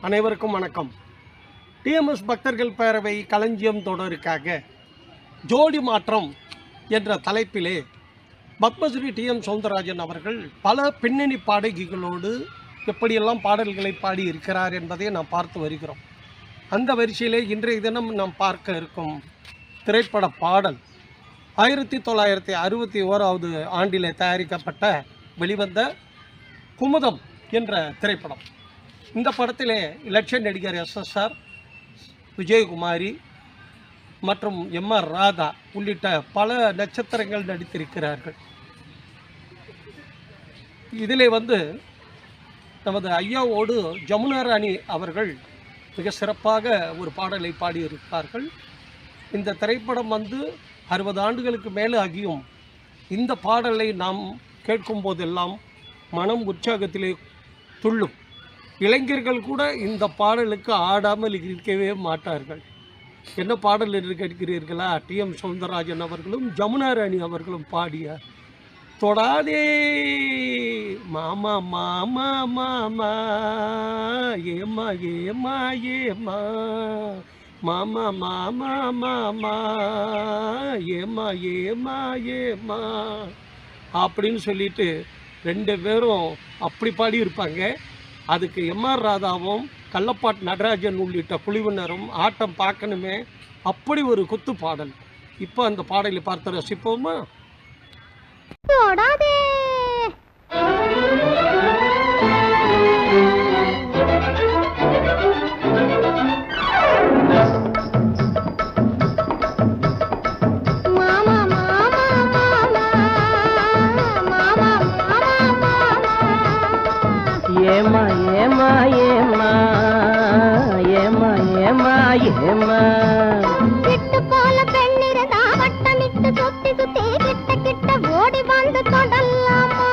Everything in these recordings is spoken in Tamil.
அனைவருக்கும் வணக்கம். டிஎம்எஸ் பக்தர்கள் பேரவை களஞ்சியம் தொடருக்காக ஜோடி மாற்றம் என்ற தலைப்பிலே பத்மஸ்ரீ டிஎம் சௌந்தரராஜன் அவர்கள் பல பின்னணி பாடகிகளோடு எப்படியெல்லாம் பாடல்களை பாடி இருக்கிறார் என்பதை நாம் பார்த்து வருகிறோம். அந்த வரிசையிலே இன்றைய தினம் நாம் பார்க்க இருக்கும் திரைப்பட பாடல் 1961வது ஆண்டிலே தயாரிக்கப்பட்ட வெளிவந்த குமுதம் என்ற திரைப்படம். இந்த படத்திலே இலட்சிய நடிகர் எஸ்எஸ்ஆர், விஜயகுமாரி மற்றும் எம்ஆர் ராதா உள்ளிட்ட பல நட்சத்திரங்கள் நடித்திருக்கிறார்கள். இதிலே நமது ஐயாவோடு ஜமுனா ராணி அவர்கள் மிக சிறப்பாக ஒரு பாடலை பாடியிருப்பார்கள். இந்த திரைப்படம் 60 ஆண்டுகளுக்கு மேலே ஆகியும் இந்த பாடலை நாம் கேட்கும் போதெல்லாம் மனம் உற்சாகத்திலே துள்ளும். இளைஞர்கள் கூட இந்த பாடலுக்கு ஆடாமல் இருக்கவே மாட்டார்கள். என்ன பாடல் என்று கேட்கிறீர்களா? டிஎம் சௌந்தரராஜன் அவர்களும் ஜமுனா ராணி அவர்களும் பாடிய தொடாதே மாமா மாமா மாமா ஏமா ஏமா ஏமா மாமா மாமா மாமா ஏமா ஏமா ஏமா அப்படின்னு சொல்லிட்டு 2 பேரும் அப்படி பாடியிருப்பாங்க. அதுக்கு எம்ஆர் ராதாவும் கள்ளப்பாட்டு நடராஜன் உள்ளிட்ட குழுவினரும் ஆட்டம் பார்க்கணுமே, அப்படி ஒரு குத்து பாடல். இப்போ அந்த பாடலை பார்த்து ரசிப்போமா? ஏமா ஏமா ஏமா ஏமா ஏமா ஏமா கிட்ட போல பெண்ணிருந்தா வட்டமிட்டு சுத்தி சுத்தி கிட்ட கிட்ட ஓடி வந்து தொடலாமா.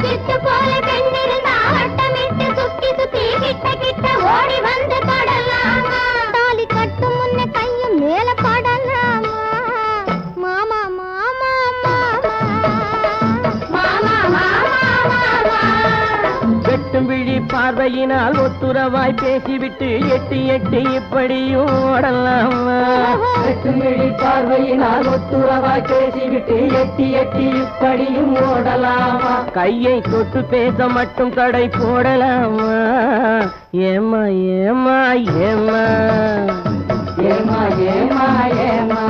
கிட்ட போல பெண்ணிருந்தா வட்டமிட்டு சுத்தி சுத்தி கிட்ட கிட்ட ஓடி வந்து தொடலாமா. தாலி கட்டும் முன்ன கையும் மேல படலாமா. மாமா மாமா மாமா மாமா வெட்டும் விழி பார்வையினால் ஒத்துறவாய் பேசிவிட்டு எட்டி எட்டி இப்படியும் ஓடலாமா. வெட்டும் விழி பார்வையினால் ஒத்துறவாய் பேசிவிட்டு எட்டி எட்டி இப்படியும் ஓடலாமா. கையை தொட்டு பேச மட்டும் கடை போடலாமா. ஏமா ஏமா ஏமா ஏமா ஏமா ஏமா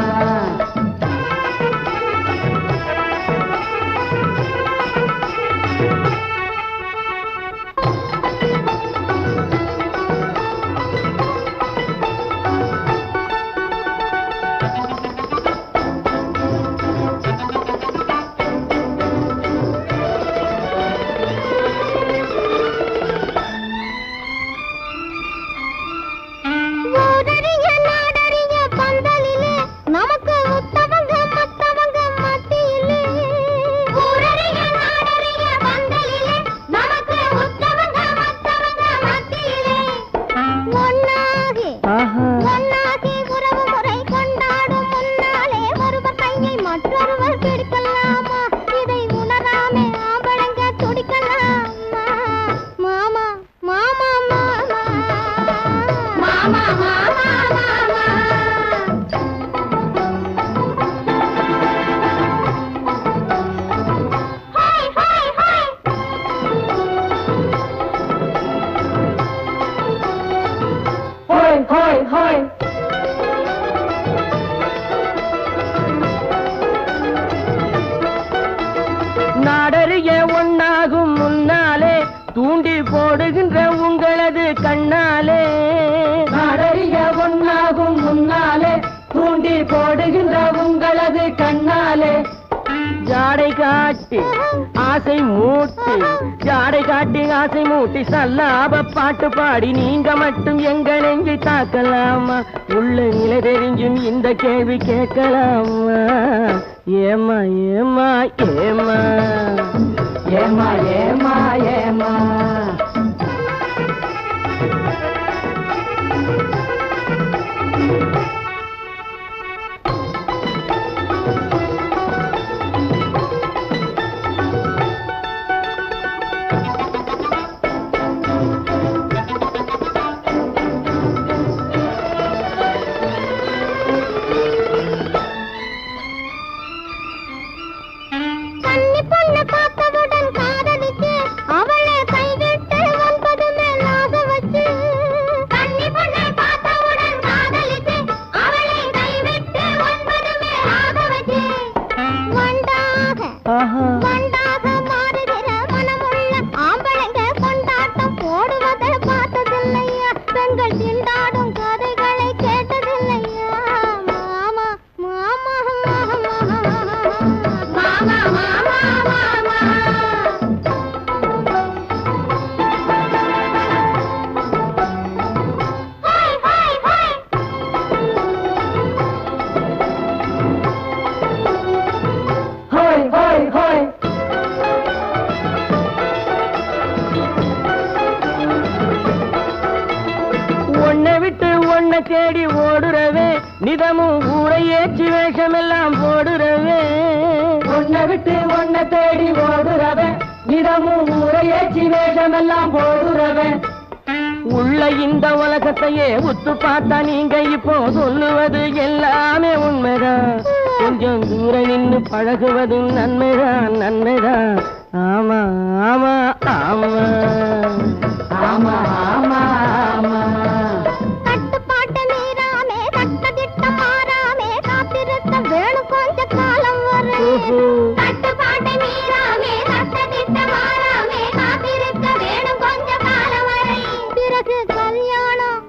நாடறிய ஒன்னாகும் முன்னாலே தூண்டி போடுகின்ற உங்களது கண்ணாலே. நாடறிய ஒன்னாகும் முன்னாலே தூண்டி போடுகின்ற உங்களது கண்ணாலே. ஜாடை காட்டி ஆசை மூட்டி ஜாடை காட்டி ஆசை மூட்டி சல்லாப பாட்டு பாடி நீங்க மட்டும் எங்க நெஞ்சை தாக்கலாமா. உள்ள நிலை தெரிஞ்சும் இந்த கேள்வி கேட்கலாமா. ஏமா ஏமா ஏமா ஏமா ஏமா ஏமா உன்னை தேடி ஓடுறவே நிதமும் ஊரை ஏற்றி வேஷமெல்லாம் போடுறவே உன்னை விட்டு உன்னை தேடி ஓடுறவே நிதமும் ஊரை ஏற்றி வேஷமெல்லாம் போடுறவே உள்ள இந்த உலகத்தையே உத்து பார்த்தா நீங்க இப்போ சொல்லுவது எல்லாமே உண்மைதான் கொஞ்சம் தூரம் நின்று பழகுவது நன்மைதான் நன்மைதான் ஆமா ஆமா ஆமா ஆமா ஆமா ஆமா கட்டுப்பாட்டு மீறாமே கட்டதிட்ட மாறாமே காத்திருக்க வேணும் கொஞ்ச காலம் வரை கட்டுப்பாட்டு மீறாமே கட்டதிட்ட மாறாமே காத்திருக்க வேணும் கொஞ்ச காலம் வரை பிறகு கல்யாணம்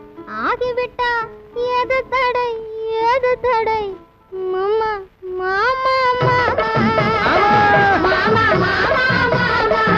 ஆகிவிட்டா ஏது தடை மாமா மாமா மாமா மாமா மாமா மாமா